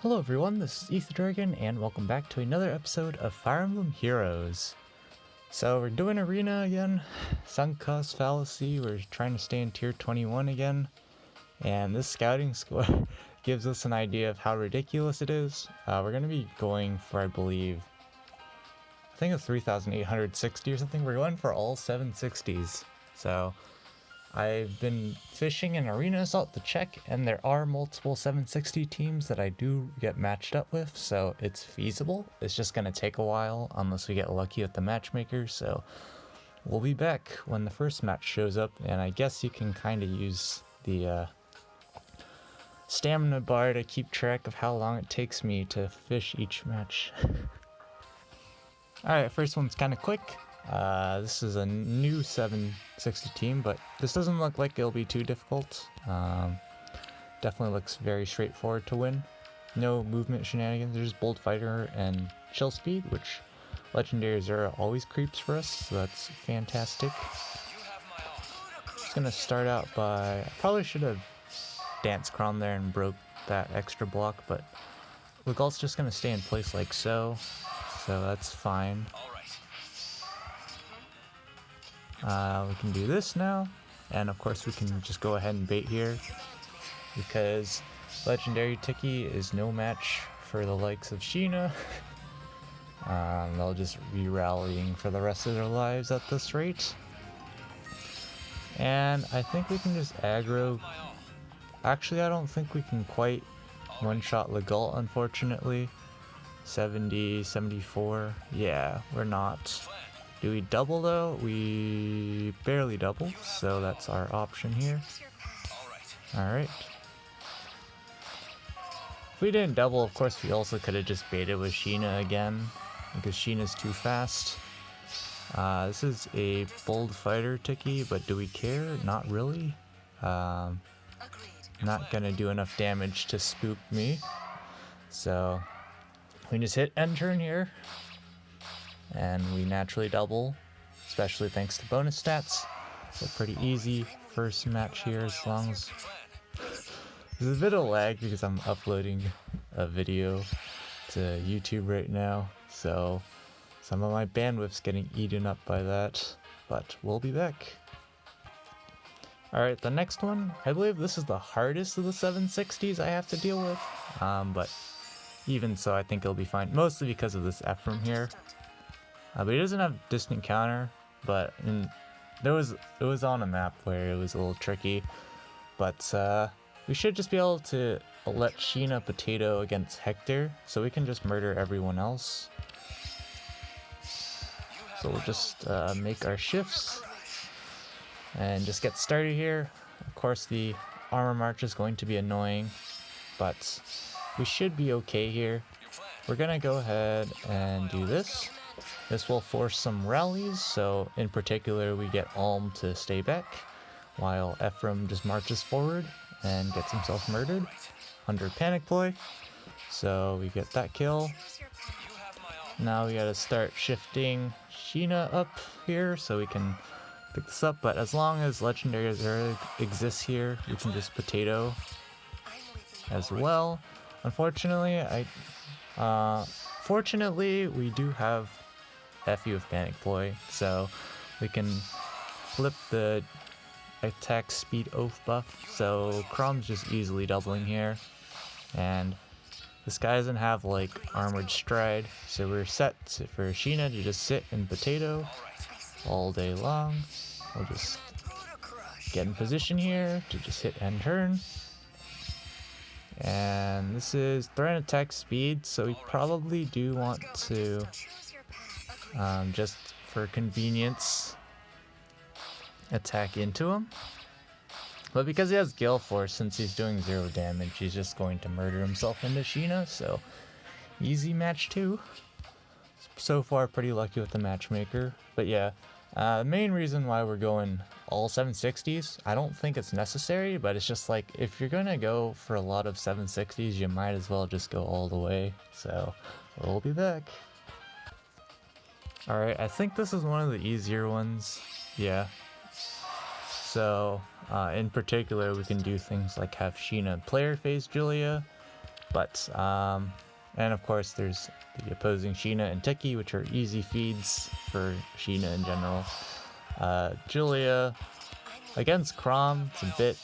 Hello everyone, this is Ether Dragon, and welcome back to another episode of Fire Emblem Heroes. So we're doing Arena again, Sunk Cost Fallacy, we're trying to stay in Tier 21 again, and this scouting score gives us an idea of how ridiculous it is. We're going to be going for, I think it's 3,860 or something. We're going for all 760s, so I've been fishing in Arena Assault to check, and there are multiple 760 teams that I do get matched up with, so it's feasible. It's just going to take a while unless we get lucky with the matchmaker, so we'll be back when the first match shows up, and I guess you can kind of use the stamina bar to keep track of how long it takes me to fish each match. Alright, first one's kind of quick. This is a new 760 team, but this doesn't look like it'll be too difficult. Definitely looks very straightforward to win. No movement shenanigans, there's Bold Fighter and Chill Speed, which Legendary Zera always creeps for us, so that's fantastic. Just gonna start out by... I probably should have Dance Crom there and broke that extra block, but Legault's just gonna stay in place like so that's fine. We can do this now, and of course we can just go ahead and bait here, because Legendary Tiki is no match for the likes of Sheena. They'll just be rallying for the rest of their lives at this rate. And I think we can just aggro. Actually, I don't think we can quite one-shot Legault, unfortunately. 70, 74. Yeah, we're not. Do we double though? We barely double, so that's our option here. Alright. If we didn't double, of course we also could have just baited with Sheena again, because Sheena's too fast. This is a Bold Fighter Tiki, but do we care? Not really. Not gonna do enough damage to spook me. So we just hit end turn here, and we naturally double, especially thanks to bonus stats. So pretty easy first match here, as long as... There's a bit of lag because I'm uploading a video to YouTube right now, so some of my bandwidth's getting eaten up by that, but we'll be back. Alright, the next one, I believe this is the hardest of the 760s I have to deal with, but even so I think it'll be fine, mostly because of this Emblem here. But he doesn't have distant counter, but it was on a map where it was a little tricky, but we should just be able to let Sheena potato against Hector, so we can just murder everyone else. So we'll just make our shifts and just get started here. Of course the armor march is going to be annoying, but we should be okay here. We're gonna go ahead and do this. This will force some rallies, so in particular we get Alm to stay back, while Ephraim just marches forward and gets himself murdered under Panic Ploy. So we get that kill. Now we gotta start shifting Sheena up here so we can pick this up, but as long as Legendary Zera exists here, we can just potato as well. Unfortunately, fortunately we do have FU with Panic Ploy, so we can flip the attack speed oath buff, so Crom's just easily doubling here, and this guy doesn't have like armored stride, so we're set for Sheena to just sit and potato all day long. We'll just get in position here to just hit end turn. And this is threat and attack speed, so we probably do want to, just for convenience, attack into him. But because he has Gale Force, since he's doing 0 damage, he's just going to murder himself into Sheena, so easy match 2. So far pretty lucky with the matchmaker. But yeah, the main reason why we're going all 760s, I don't think it's necessary, but it's just like, if you're gonna go for a lot of 760s, you might as well just go all the way. So we'll be back. Alright, I think this is one of the easier ones. Yeah. So in particular we can do things like have Sheena player phase Julia, But, and of course there's the opposing Sheena and Tiki, which are easy feeds for Sheena in general. Julia against Chrom, it's a bit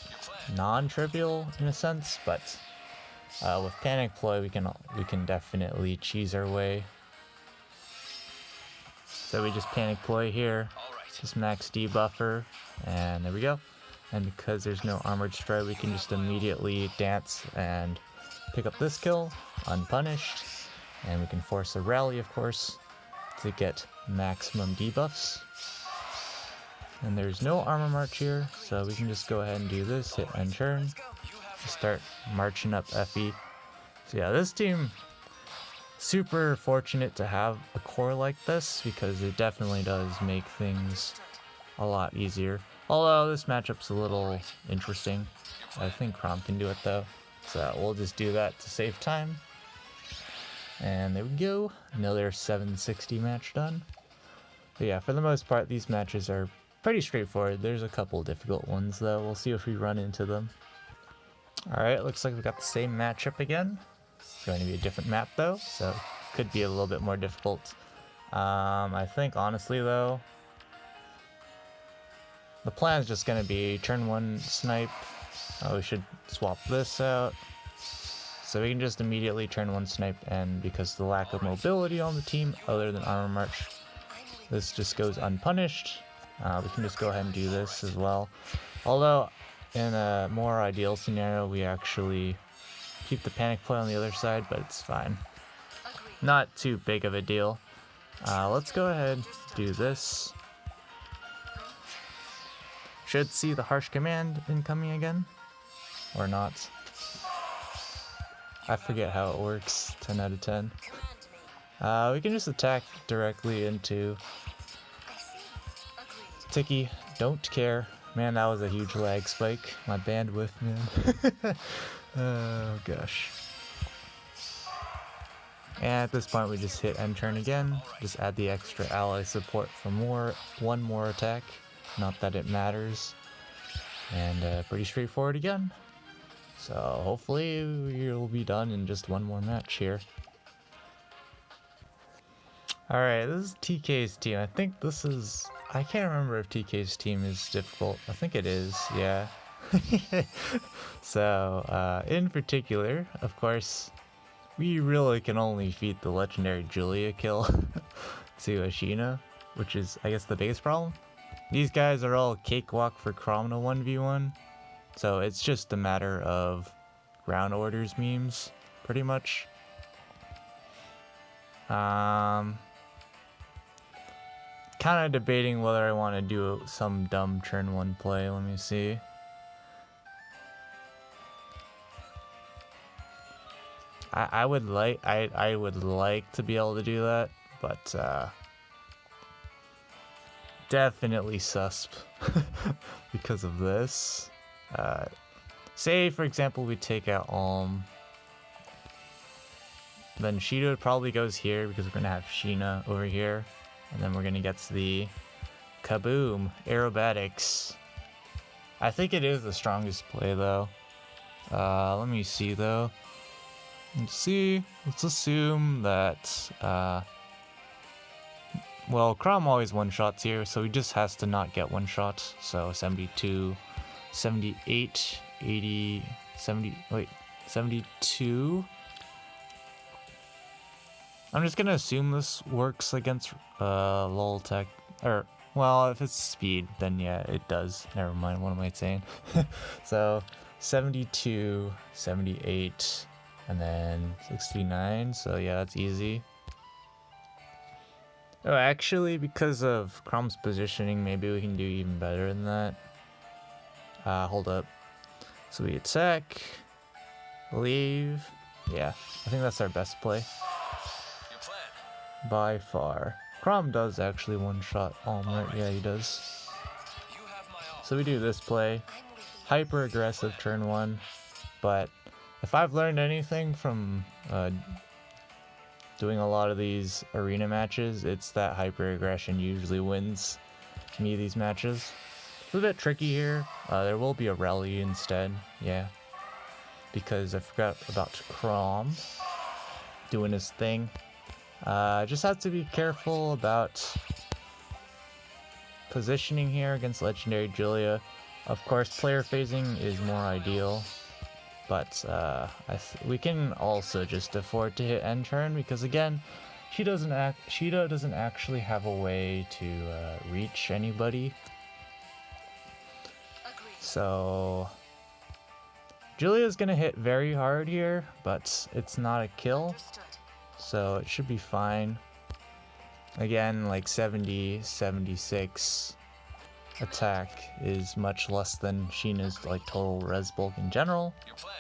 non-trivial in a sense, but with Panic Ploy we can definitely cheese our way. So we just Panic Ploy here, just max debuffer, and there we go. And because there's no Armored Stride, we can just immediately dance and pick up this kill, unpunished, and we can force a rally, of course, to get maximum debuffs. And there's no Armor March here, so we can just go ahead and do this, hit end turn, start marching up Effie. So yeah, this team, super fortunate to have a core like this, because it definitely does make things a lot easier. Although this matchup's a little interesting. I think Chrom can do it though. So we'll just do that to save time. And there we go. Another 760 match done. But yeah, for the most part, these matches are pretty straightforward. There's a couple difficult ones though. We'll see if we run into them. Alright, looks like we've got the same matchup again. It's going to be a different map though, so could be a little bit more difficult. I think honestly though, the plan is just going to be turn 1 snipe. We should swap this out. So we can just immediately turn 1 snipe, and because of the lack of mobility on the team other than Armor March, this just goes unpunished. We can just go ahead and do this as well. Although, in a more ideal scenario, we actually keep the Panic Ploy on the other side, but it's fine. Not too big of a deal. Let's go ahead and do this. Should see the Harsh Command incoming again, or not. I forget how it works, 10 out of 10. We can just attack directly into Tiki, don't care. Man, that was a huge lag spike. My bandwidth, man. Oh gosh. And at this point we just hit end turn again, just add the extra ally support for one more attack. Not that it matters. And pretty straightforward again. So hopefully we'll be done in just one more match here. Alright, this is TK's team. I think this is... I can't remember if TK's team is difficult. I think it is, yeah. So, in particular, of course, we really can only feed the legendary Julia kill to Ashina, which is, I guess, the biggest problem. These guys are all cakewalk for Chrom 1v1, so it's just a matter of ground orders memes, pretty much. Kind of debating whether I want to do some dumb turn 1 play. Let me see. I would like to be able to do that, but definitely susp because of this. Say for example we take out then Sheena probably goes here because we're gonna have Sheena over here, and then we're gonna get to the kaboom aerobatics. I think it is the strongest play though. Let me see though. Let's assume that well, Chrom always one-shots here, so he just has to not get one-shot. So 72, 78, 80, 70, wait, 72. I'm just gonna assume this works against lol tech, or well, if it's speed, then yeah, it does. Never mind, what am I saying? So 72, 78, and then 69, so yeah, that's easy. Oh, actually, because of Chrom's positioning, maybe we can do even better than that. Hold up. So we attack, leave. Yeah, I think that's our best play. By far. Chrom does actually one-shot Almert. Yeah, he does. So we do this play. Hyper aggressive turn 1. But if I've learned anything from doing a lot of these arena matches, it's that hyper aggression usually wins me these matches. It's a bit tricky here. There will be a rally instead, yeah. because I forgot about Crom doing his thing. Just have to be careful about positioning here against Legendary Julia. Of course, player phasing is more ideal, but we can also just afford to hit end turn because again, Sheeta doesn't actually have a way to reach anybody. So Julia's gonna hit very hard here, but it's not a kill, so it should be fine. Again, like 70, 76 attack is much less than Sheena's like total res bulk in general,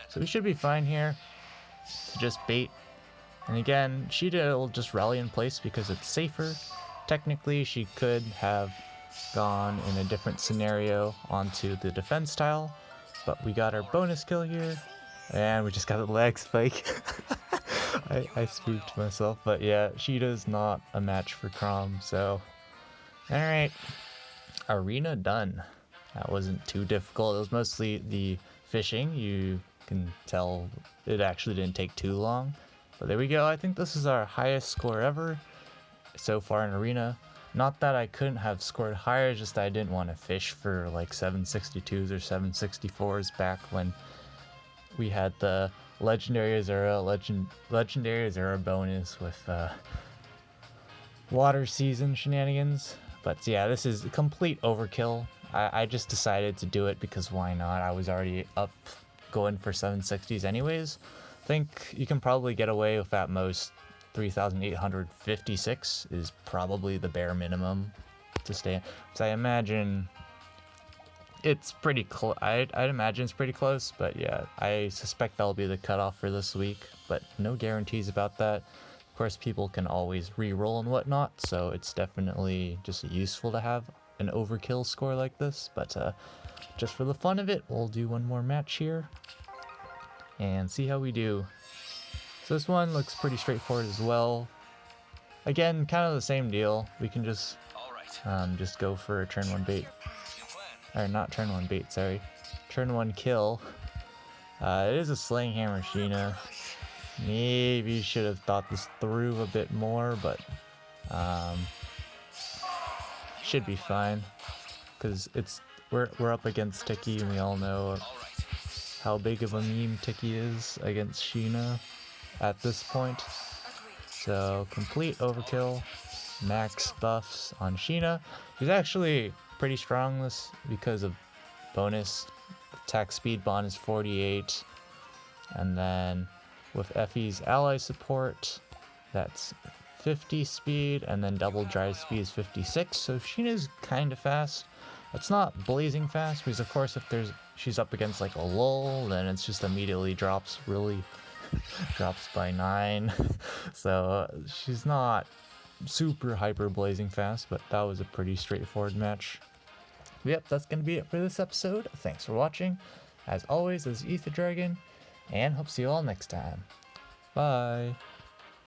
so we should be fine here to just bait. And again, Sheeta will just rally in place because it's safer. Technically, she could have gone in a different scenario onto the defense tile, but we got our bonus kill here, and we just got a lag spike. I spooked myself, but yeah, Sheeta's not a match for Crom, so alright. Arena done. That wasn't too difficult. It was mostly the fishing. You can tell it actually didn't take too long. But there we go. I think this is our highest score ever so far in Arena. Not that I couldn't have scored higher, just that I didn't want to fish for like 762s or 764s back when we had the Legendary Azura bonus with water season shenanigans. But yeah, this is a complete overkill. I just decided to do it because why not? I was already up going for 760s anyways. I think you can probably get away with at most 3,856 is probably the bare minimum to stay. So I imagine it's pretty close. I'd imagine it's pretty close, but yeah, I suspect that'll be the cutoff for this week, but no guarantees about that. Of course, people can always re-roll and whatnot, so it's definitely just useful to have an overkill score like this, but just for the fun of it, we'll do one more match here and see how we do. So this one looks pretty straightforward as well. Again, kind of the same deal. We can just go for a turn 1 bait. Or not turn 1 bait, sorry. Turn 1 kill. It is a Slaying Hammer Sheena. Maybe should have thought this through a bit more, but should be fine. Because we're up against Tiki, and we all know how big of a meme Tiki is against Sheena at this point. So complete overkill, max buffs on Sheena. She's actually pretty strong this because of bonus. Attack speed bond is 48, and then with Effie's ally support, that's 50 speed, and then double drive speed is 56. So Sheena's kind of fast. It's not blazing fast because of course if she's up against like a lull, then it's just immediately drops by 9. So she's not super hyper blazing fast, but that was a pretty straightforward match. Yep, that's gonna be it for this episode. Thanks for watching. As always, this is Ether Dragon, and hope to see you all next time. Bye.